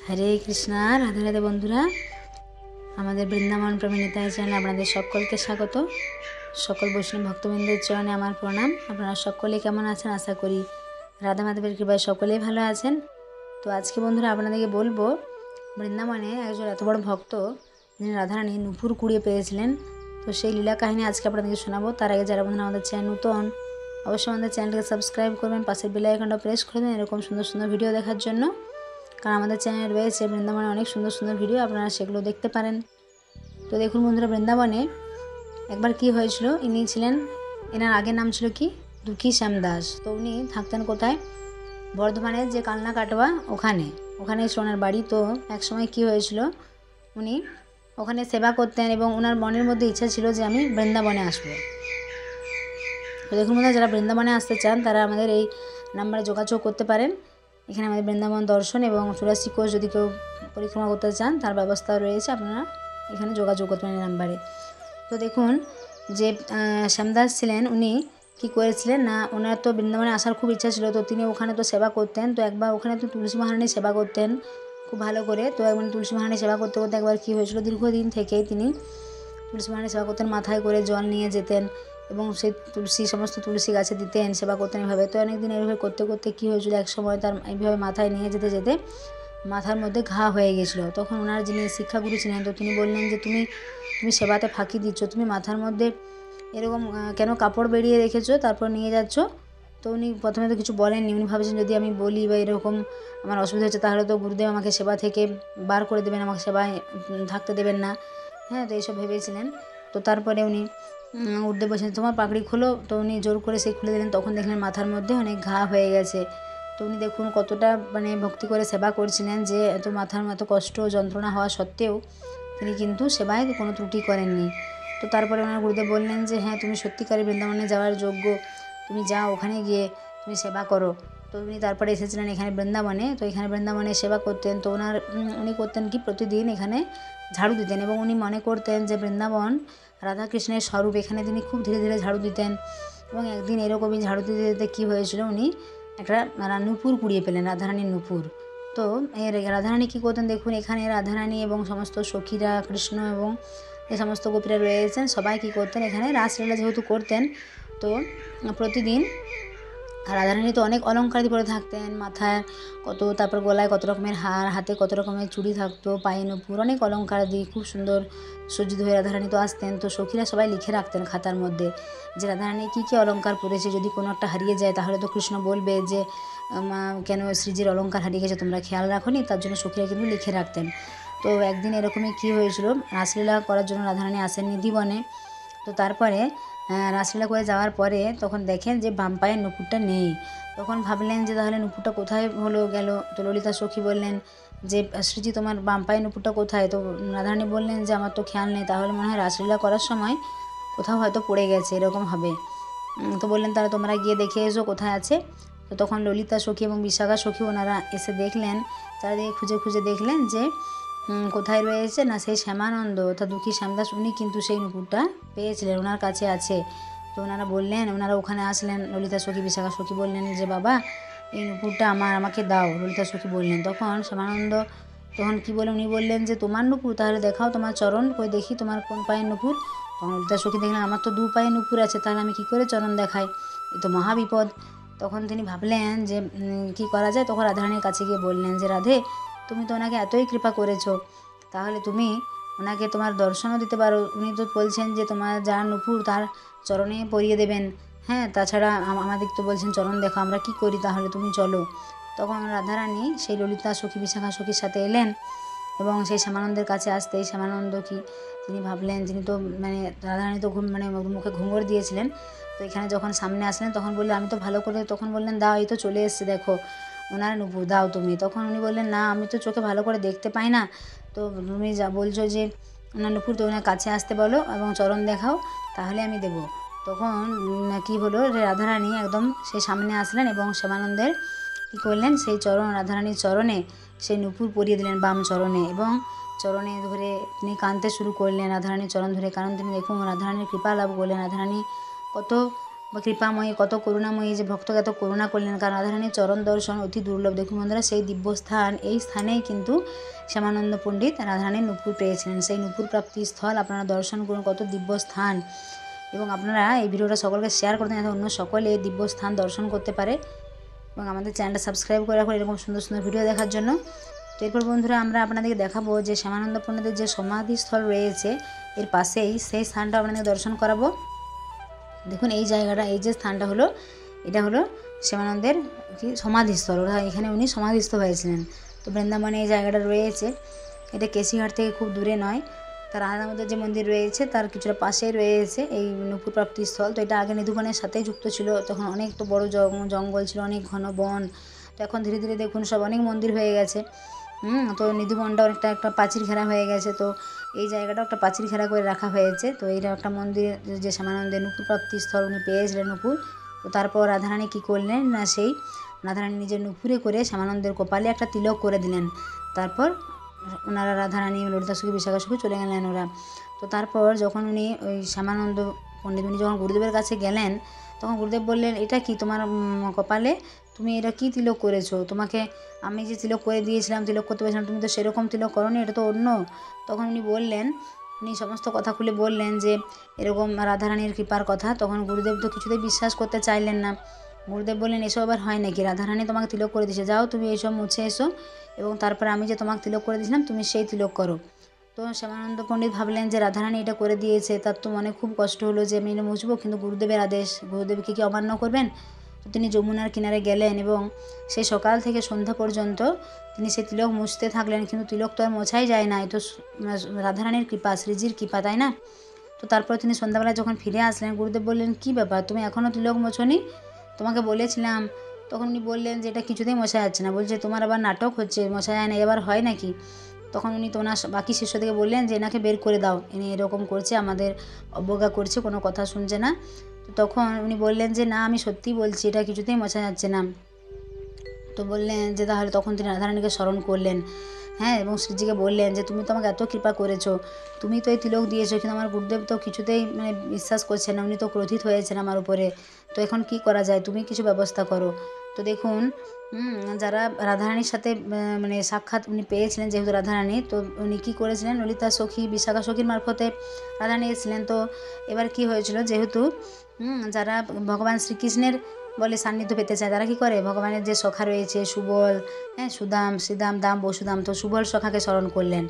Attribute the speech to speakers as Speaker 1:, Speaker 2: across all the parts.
Speaker 1: হরে কৃষ্ণা, রাধে রাধে বন্ধুরা। আমাদের বৃন্দাবন প্রেমিতায় চ্যানেলে আপনাদের সকলকে স্বাগত। সকল বৈষ্ণব ভক্তবৃন্দের চরণে আমার প্রণাম। আপনারা সকলে কেমন আছেন? আশা করি রাধা মাধবের কৃপায় সকলেই ভালো আছেন। তো আজকে বন্ধুরা আপনাদেরকে বলবো, বৃন্দাবনে একজন এত বড় ভক্ত যিনি রাধারানী নুপুর কুড়িয়ে পেয়েছিলেন, তো সেই লীলা কাহিনী আজকে আপনাদেরকে শোনাবো। তার আগে যারা বন্ধুরা আমাদের চ্যানেল নতুন, অবশ্যই আমাদের চ্যানেলকে সাবস্ক্রাইব করবেন, পাশের বেল আইকনটা প্রেস করবেন এরকম সুন্দর সুন্দর ভিডিও দেখার জন্য। কারণ আমাদের চ্যানেলে রয়েছে বৃন্দাবনে অনেক সুন্দর সুন্দর ভিডিও, আপনারা সেগুলো দেখতে পারেন। তো দেখুন বন্ধুরা, বৃন্দাবনে একবার কি হয়েছিল, ইনি ছিলেন, এনার আগের নাম ছিল কি, দুঃখী শ্যামদাস। তো উনি থাকতেন কোথায়? বর্ধমানের যে কালনা কাটোয়া ওখানে সোনার বাড়ি। তো এক সময় কি হয়েছিল, উনি ওখানে সেবা করতেন এবং ওনার মনের মধ্যে ইচ্ছা ছিল যে আমি বৃন্দাবনে আসবো। তো দেখুন বন্ধুরা, যারা বৃন্দাবনে আসতে চান তারা আমাদের এই নাম্বারে যোগাযোগ করতে পারেন। এখানে আমাদের বৃন্দাবন দর্শন এবং 84 কোষ যদি কেউ পরিক্রমা করতে চান তার ব্যবস্থা রয়েছে, আপনারা এখানে যোগাযোগ করতে পারেন এই নাম্বারে। তো দেখুন যে শ্যামদাস ছিলেন, উনি কী করেছিলেন না, ওনার তো বৃন্দাবনে আসার খুব ইচ্ছা ছিল। তো তিনি ওখানে তো সেবা করতেন। তো একবার ওখানে তো তুলসী মহারানী সেবা করতেন খুব ভালো করে। তো একবার তুলসী মহারানী সেবা করতে করতে একবার কী হয়েছিল, দীর্ঘদিন থেকেই তিনি তুলসী মহারানী সেবা করতেন, মাথায় করে জল নিয়ে যেতেন এবং সেই সমস্ত তুলসী গাছে দিতেন, সেবা করতেন এভাবে। তো অনেকদিন এইভাবে করতে করতে কী হয়েছিল, এক সময় তার এইভাবে মাথায় নিয়ে যেতে যেতে মাথার মধ্যে ঘা হয়ে গেছিলো। তখন ওনার যিনি শিক্ষাগুরু ছিলেন, তো তিনি বললেন যে তুমি সেবাতে ফাঁকি দিচ্ছ, তুমি মাথার মধ্যে এরকম কেন কাপড় বেরিয়ে রেখেছো, তারপর নিয়ে যাচ্ছ। তো উনি প্রথমে তো কিছু বলেননি, উনি ভাবছেন যদি আমি বলি বা এরকম আমার অসুবিধা হচ্ছে তাহলে তো গুরুদেব আমাকে সেবা থেকে বার করে দেবেন, আমাকে সেবায় থাকতে দেবেন না। হ্যাঁ, তো এইসব ভেবেছিলেন। তো তারপরে উনি গুরুদেব বলছেন তোমার পাগড়ি খোলো। তো উনি জোর করে সেই খুলে দিলেন, তখন দেখলেন মাথার মধ্যে অনেক ঘা হয়ে গেছে। তো উনি দেখুন কতটা ভক্তি করে সেবা করছিলেন, যে এত মাথার এত কষ্ট যন্ত্রণা হওয়া সত্ত্বেও তিনি কিন্তু সেবায় কোনো ত্রুটি করেননি। তো তারপরে ওনার গুরুদেব বললেন যে হ্যাঁ, তুমি সত্যিকারে বৃন্দাবনে যাওয়ার যোগ্য, তুমি যাও, ওখানে গিয়ে তুমি সেবা করো। তো উনি তারপরে এসেছিলেন এখানে বৃন্দাবনে। তো এখানে বৃন্দাবনে সেবা করতেন। তো উনি করতেন কি, প্রতিদিন এখানে ঝাড়ু দিতেন এবং উনি মনে করতেন যে বৃন্দাবন রাধাকৃষ্ণের স্বরূপ, এখানে তিনি খুব ধীরে ধীরে ঝাড়ু দিতেন। এবং একদিন এরকমই ঝাড়ু দিতে দিতে কী হয়েছিল, উনি একটা নূপুর কুড়িয়ে পেলেন, রাধারানীর নূপুর। তো রাধারানী কী করতেন দেখুন, এখানে রাধারানী এবং সমস্ত সখীরা, কৃষ্ণ এবং যে সমস্ত গোপীরা রয়েছেন সবাই কী করতেন, এখানে রাসলীলা যেহেতু করতেন, তো প্রতিদিন রাধারানী তো অনেক অলঙ্কার দিয়ে পরে থাকতেন, মাথায় কত, তারপর গলায় কত রকমের হার, হাতে কত রকমের চুড়ি থাকতো, পায়ে নূপুর, অনেক অলঙ্কার দিয়ে খুব সুন্দর সজ্জিত হয়ে রাধারানী তো আসতেন। তো সখীরা সবাই লিখে রাখতেন খাতার মধ্যে যে রাধারানী কী কী অলঙ্কার পরেছে, যদি কোনো একটা হারিয়ে যায় তাহলে তো কৃষ্ণ বলবে যে কেন শ্রীজির অলঙ্কার হারিয়ে গেছে, তোমরা খেয়াল রাখোনি। তার জন্য সখীরা কিন্তু লিখে রাখতেন। তো একদিন এরকমই কী হয়েছিল, রাসলীলা করার জন্য রাধারানী আসেন নিধিবনে। তো তারপরে রাসলীলা করে যাওয়ার পরে তখন দেখেন যে বাম পায়ের নূপুরটা নেই। তখন ভাবলেন যে তাহলে নূপুরটা কোথায় গেল। তো ললিতা সখী বললেন যে শ্রীজি তোমার বাম পায়ের নূপুরটা কোথায়? তো রাধারানী বললেন যে আমার তো খেয়াল নেই, তাহলে মনে হয় রাসলীলা করার সময় কোথাও হয়তো পড়ে গেছে, এরকম হবে। তো বললেন তাহলে তোমরা গিয়ে দেখে এসো কোথায় আছে। তো তখন ললিতা সখী এবং বিশাখা সখী ওনারা এসে দেখলেন, চারিদিকে খুঁজে খুঁজে দেখলেন যে কোথায় রয়েছে না, সেই শ্যামানন্দ অর্থাৎ দুঃখী শ্যামদাস, উনি কিন্তু সেই নূপুরটা পেয়েছিলেন, ওনার কাছে আছে। তো ওনারা বললেন, ওনারা ওখানে আসলেন, ললিতা সখী বিশাখা সখী বললেন যে বাবা এই নূপুরটা আমাকে দাও। ললিতা সখী বললেন, তখন শ্যামানন্দ তখন কী বলে, উনি বললেন যে তোমার নূপুর, তাহলে দেখাও তোমার চরণ, কই দেখি তোমার কোন পায়ের নূপুর। তখন ললিতা সখী দেখলেন আমার তো 2 পায়ে নূপুর আছে, তাহলে আমি কী করে চরণ দেখাই, এ তো মহাবিপদ। তখন তিনি ভাবলেন যে কী করা যায়। তখন রাধারানীর কাছে গিয়ে বললেন যে রাধে, তুমি তো ওনাকে এতই কৃপা করেছো, তাহলে তুমি ওনাকে তোমার দর্শনও দিতে পারো। উনি তো বলছেন যে তোমার যার নূপুর তার চরণে পরিয়ে দেবেন। হ্যাঁ, তাছাড়া আমাদের তো বলছেন চরণ দেখো, আমরা কি করি, তাহলে তুমি চলো। তখন রাধারানী সেই ললিতা সখী বিশাখা সখীর সাথে এলেন এবং সেই শ্যামানন্দের কাছে আসতেই শ্যামানন্দ কি তিনি ভাবলেন, যিনি তো রাধারানী তো মুখে ঘুঙুর দিয়েছিলেন। তো এখানে যখন সামনে আসলেন তখন বললেন আমি তো ভালো করে, তখন বললেন দাও, এই তো চলে এসছে, দেখো ওনার নূপুর দাও তুমি। তখন উনি বললেন না, আমি তো চোখে ভালো করে দেখতে পাই না, তো তুমি যা বলছো যে ওনার নূপুর, তো ওনার কাছে আসতে বলো এবং চরণ দেখাও, তাহলে আমি দেবো। তখন কী হলো, রাধারানী একদম সেই সামনে আসলেন এবং শ্যামানন্দের কী করলেন, সেই রাধারানীর চরণে সেই নূপুর পরিয়ে দিলেন বাম চরণে এবং চরণে ধরে তিনি কাঁদতে শুরু করলেন রাধারানীর চরণ ধরে। কারণ তিনি দেখুন রাধারানীর কৃপা লাভ করলেন। রাধারানী কত বা কৃপাময়ী, কত করুণাময়ী, যে ভক্তকে এত করুণা করলেন। কারণ রাধারানীর চরণ দর্শন অতি দুর্লভ। দেখুন বন্ধুরা, সেই দিব্য স্থান, এই স্থানেই কিন্তু শ্যামানন্দ পণ্ডিত রাধারানীর নূপুর পেয়েছিলেন। সেই নূপুর প্রাপ্তি স্থল আপনারা দর্শন করুন, কত দিব্য স্থান। এবং আপনারা এই ভিডিওটা সকলকে শেয়ার করতে, যাতে অন্য সকলে এই দিব্য স্থান দর্শন করতে পারে। এবং আমাদের চ্যানেলটা সাবস্ক্রাইব করে রাখুন এরকম সুন্দর সুন্দর ভিডিও দেখার জন্য। তো এরপর বন্ধুরা আমরা আপনাদেরকে দেখাবো যে শ্যামানন্দ পণ্ডিতের যে সমাধিস্থল রয়েছে এর পাশেই সেই স্থানটা আপনাদের দর্শন করাবো। দেখুন এই জায়গাটা, এই যে স্থানটা হলো, এটা হলো শ্যামানন্দের কি সমাধিস্থল। এখানে উনি সমাধিস্থ হয়েছিলেন। তো বৃন্দাবনে এই জায়গাটা রয়েছে। এটা কেশিঘাট থেকে খুব দূরে নয়। তার রাধা দামোদর যে মন্দির রয়েছে তার কিছুটা পাশেই রয়েছে এই নূপুর প্রাপ্তিস্থল। তো এটা আগে নিধুবনের সাথেই যুক্ত ছিল। তখন অনেক তো বড় জঙ্গল ছিল, অনেক ঘন বন। তো এখন ধীরে ধীরে দেখুন সব অনেক মন্দির হয়ে গেছে। তো নিধুবনটা অনেকটা একটা প্রাচীর ঘেরা হয়ে গেছে। তো এই জায়গাটাও একটা প্রাচীর ঘেরা করে রাখা হয়েছে। তো এইটা একটা মন্দির, যে শ্যামানন্দের নূপুর প্রাপ্তিস্থল, উনি পেয়েছিলেন নূপুর। তো তারপর রাধারানী কী করলেন না, সেই রাধারানী নিজের নূপুরে করে শ্যামানন্দের কপালে একটা তিলক করে দিলেন। তারপর ওনারা রাধারানী, ললিতা সখী, বিশাখা সখী চলে গেলেন ওরা। তো তারপর যখন উনি ওই শ্যামানন্দ পণ্ডিত উনি যখন গুরুদেবের কাছে গেলেন, তখন গুরুদেব বললেন, এটা কি তোমার কপালে, তুমি এটা কী তিলক করেছো? তোমাকে আমি যে তিলক করে দিয়েছিলাম, তিলক করতে বলেছিলাম, তুমি তো সেরকম তিলক করোনি, এটা তো অন্য। তখন উনি বললেন, উনি সমস্ত কথা খুলে বললেন যে এরকম রাধারানীর কৃপার কথা। তখন গুরুদেব তো কিছুতেই বিশ্বাস করতে চাইলেন না। গুরুদেব বললেন, এসব আবার হয় নাকি? রাধারানী তোমাকে তিলক করে দিয়েছে, যাও তুমি এইসব মুছে এসো, এবং তারপরে আমি যে তোমাকে তিলক করে দিয়েছিলাম তুমি সেই তিলক করো। তো শ্যামানন্দ পণ্ডিত ভাবলেন যে রাধারানী এটা করে দিয়েছে, তার তো মনে খুব কষ্ট হলো যে আমি এটা মুছবো, কিন্তু গুরুদেবের আদেশ, গুরুদেবকে কি অমান্য করবেন? তো তিনি যমুনার কিনারে গেলেন এবং সেই সকাল থেকে সন্ধ্যা পর্যন্ত তিনি সেই তিলক মুছতে থাকলেন। কিন্তু তিলক তো আর মোছাই যায় না, এ তো রাধারানীর কৃপা, শ্রীজির কৃপা, তাই না? তো তারপর তিনি সন্ধ্যাবেলায় যখন ফিরে আসলেন, গুরুদেব বললেন, কী ব্যাপার, তুমি এখনও তিলক মোছনি? তোমাকে বলেছিলাম। তখন উনি বললেন যে এটা কিছুতেই মোছা যাচ্ছে না। বলছে তোমার আবার নাটক হচ্ছে, মোছা যায় না, এবার হয় নাকি? তখন উনি তো ওনার বাকি শিষ্যদেরকে বললেন যে এনাকে বের করে দাও, ইনি এরকম করছে, আমাদের অবজ্ঞা করছে, কোনো কথা শুনছে না। তো তখন উনি বললেন যে না, আমি সত্যিই বলছি, এটা কিছুতেই মোছা যাচ্ছে না। তো বললেন যে তাহলে, তখন তিনি রাধারানীকে স্মরণ করলেন, হ্যাঁ, এবং শ্রীজিকে বললেন যে তুমি তো আমাকে এত কৃপা করেছো, তুমি তো এই তিলক দিয়েছো, কিন্তু আমার গুরুদেব তো কিছুতেই বিশ্বাস করছে না, উনি তো ক্রোধিত হয়েছেন আমার উপরে। তো এখন কি করা যায়, তুমি কিছু ব্যবস্থা করো। তো দেখুন, যারা রাধারানীর সাথে সাক্ষাৎ উনি পেয়েছিলেন, যেহেতু রাধারানী, তো উনি কী করেছিলেন, ললিতা সখী, বিশাখা সখীর মারফতে রাধারানী এসেছিলেন। তো এবার কি হয়েছিল, যেহেতু যারা ভগবান শ্রীকৃষ্ণের বলে সান্নিধ্য পেতে চায়, তারা কী করে, ভগবানের যে সখা রয়েছে সুবল, হ্যাঁ, সুদাম, শ্রীদাম, দাম, বসুদাম, তো সুবল সখাকে স্মরণ করলেন।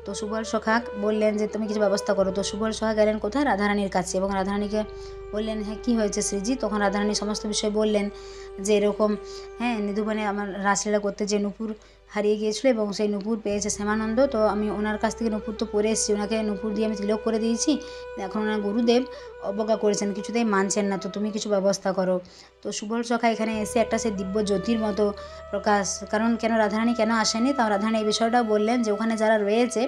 Speaker 1: তো সুবল সখা বললেন যে তুমি কিছু ব্যবস্থা করো। তো সুবল সখা গেলেন কোথায়, রাধারানীর কাছে, এবং রাধারানীকে বললেন, হ্যাঁ কী হয়েছে শ্রীজি? তখন রাধারানী সমস্ত বিষয় বললেন যে এরকম, হ্যাঁ, নিধুবনে আমার রাসলীলা করতে যে নূপুর হারিয়ে গিয়েছিলো এবং সেই নূপুর পেয়েছে শ্যামানন্দ। তো আমি ওনার কাছ থেকে নূপুর তো পরে এসেছি, ওনাকে নূপুর দিয়ে আমি তিলক করে দিয়েছি। এখন ওনার গুরুদেব অবজ্ঞা করেছেন, কিছুতেই মানছেন না, তো তুমি কিছু ব্যবস্থা করো। তো সুবল সখা এখানে এসে একটা সে দিব্য জ্যোতির মতো প্রকাশ, কারণ কেন রাধারানী কেন আসেনি, তাও রাধারানী এই বিষয়টাও বললেন যে ওখানে যারা রয়েছে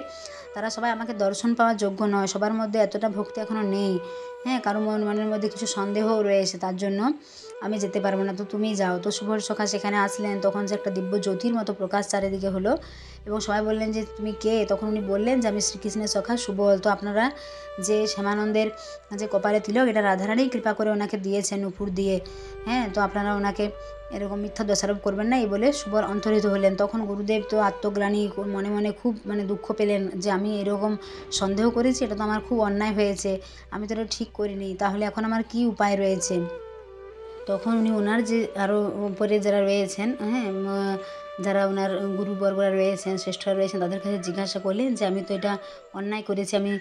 Speaker 1: তারা সবাই আমাকে দর্শন পাওয়ার যোগ্য নয়, সবার মধ্যে এতটা ভক্তি এখনও নেই, হ্যাঁ, কারো মনের মধ্যে কিছু সন্দেহও রয়েছে, তার জন্য আমি যেতে পারবো না, তো তুমি যাও। তো সুবল সখা সেখানে আসলেন, তখন যে একটা দিব্য জ্যোতির মতো প্রকাশ চারিদিকে হলো, এবং সবাই বললেন যে তুমি কে? তখন উনি বললেন যে আমি শ্রীকৃষ্ণের সখা সুবল। তো আপনারা যে শ্যামানন্দের যে কপালে তিলক, এটা রাধারানী কৃপা করে ওনাকে দিয়েছেন নূপুর দিয়ে, হ্যাঁ, তো আপনারা ওনাকে এরকম মিথ্যা দোষারোপ করবেন না, এই বলে সুবল অন্তর্হিত হলেন। তখন গুরুদেব তো আত্মগ্লানি, মনে মনে খুব দুঃখ পেলেন যে আমি এরকম সন্দেহ করেছি, এটা তো আমার খুব অন্যায় হয়েছে, আমি তো এটা ঠিক করিনি, তাহলে এখন আমার কী উপায় রয়েছে? তখন উনি ওনার যে আরও উপরে যারা রয়েছেন, হ্যাঁ, যারা ওনার গুরুবর্গরা রয়েছেন, শ্রেষ্ঠরা রয়েছেন, তাদের কাছে জিজ্ঞাসা করলেন যে আমি তো এটা অন্যায় করেছি, আমি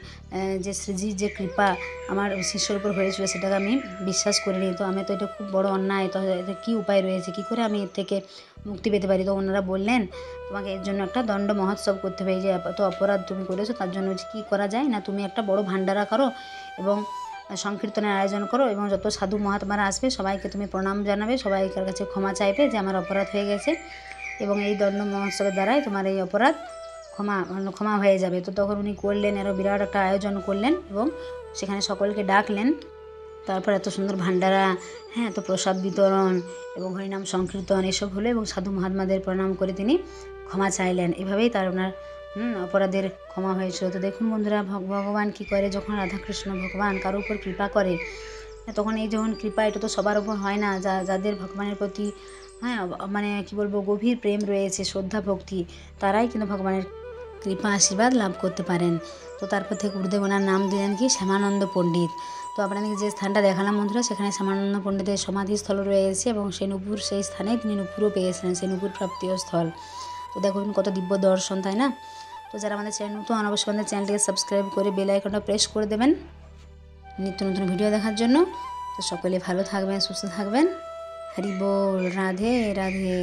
Speaker 1: যে শ্রীজির যে কৃপা আমার শিষ্যর উপর হয়েছিল সেটাকে আমি বিশ্বাস করিনি, তো আমি তো এটা খুব বড় অন্যায়, তো এটা কী উপায় রয়েছে, কী করে আমি এর থেকে মুক্তি পেতে পারি? তো ওনারা বললেন তোমাকে এর জন্য একটা দণ্ড মহোৎসব করতে হবে, যে এত অপরাধ তুমি করেছো, তার জন্য কী করা যায় না, তুমি একটা বড় ভাণ্ডারা করো এবং সংকীর্তনের আয়োজন করো, এবং যত সাধু মহাত্মারা আসবে সবাইকে তুমি প্রণাম জানাবে, সবাইকার কাছে ক্ষমা চাইবে যে আমার অপরাধ হয়ে গেছে, এবং এই দণ্ড মহোৎসবের দ্বারাই তোমার এই অপরাধ ক্ষমা হয়ে যাবে। তো তখন উনি করলেন, আরও বিরাট একটা আয়োজন করলেন এবং সেখানে সকলকে ডাকলেন। তারপর এত সুন্দর ভাণ্ডারা, হ্যাঁ, তো প্রসাদ বিতরণ এবং হরিনাম সংকীর্তন এসব হলো, এবং সাধু মহাত্মাদের প্রণাম করে তিনি ক্ষমা চাইলেন। এভাবেই তার ওনার অপরাধের ক্ষমা হয়েছিল। তো দেখুন বন্ধুরা, ভগবান কী করে, যখন রাধাকৃষ্ণ ভগবান কারোর উপর কৃপা করে, তখন এই যখন কৃপা, এটা তো সবার উপর হয় না। যাদের ভগবানের প্রতি হ্যাঁ মানে কি বলবো গভীর প্রেম রয়েছে, শ্রদ্ধা ভক্তি, তারাই কিন্তু ভগবানের কৃপা আশীর্বাদ লাভ করতে পারেন। তো তারপর থেকে গুরুদেব ওনার নাম দিলেন কি শ্যামানন্দ পণ্ডিত। তো আপনাদেরকে যে স্থানটা দেখালাম বন্ধুরা, সেখানে শ্যামানন্দ পণ্ডিতের সমাধিস্থল রয়েছে এবং সেই নূপুর, সেই স্থানে তিনি নূপুরও পেয়েছিলেন, সেই নূপুর প্রাপ্তীয় স্থল। তো দেখুন কত দিব্য দর্শন, তাই না? তো যারা আমাদের চ্যানেল নতুন, অবশ্যই আমাদের চ্যানেলটিকে সাবস্ক্রাইব করে বেল আইকনটা প্রেস করে দেবেন নিত্য নতুন ভিডিও দেখার জন্য। তো সকলে ভালো থাকবেন, সুস্থ থাকবেন। হরি বল, রাধে রাধে।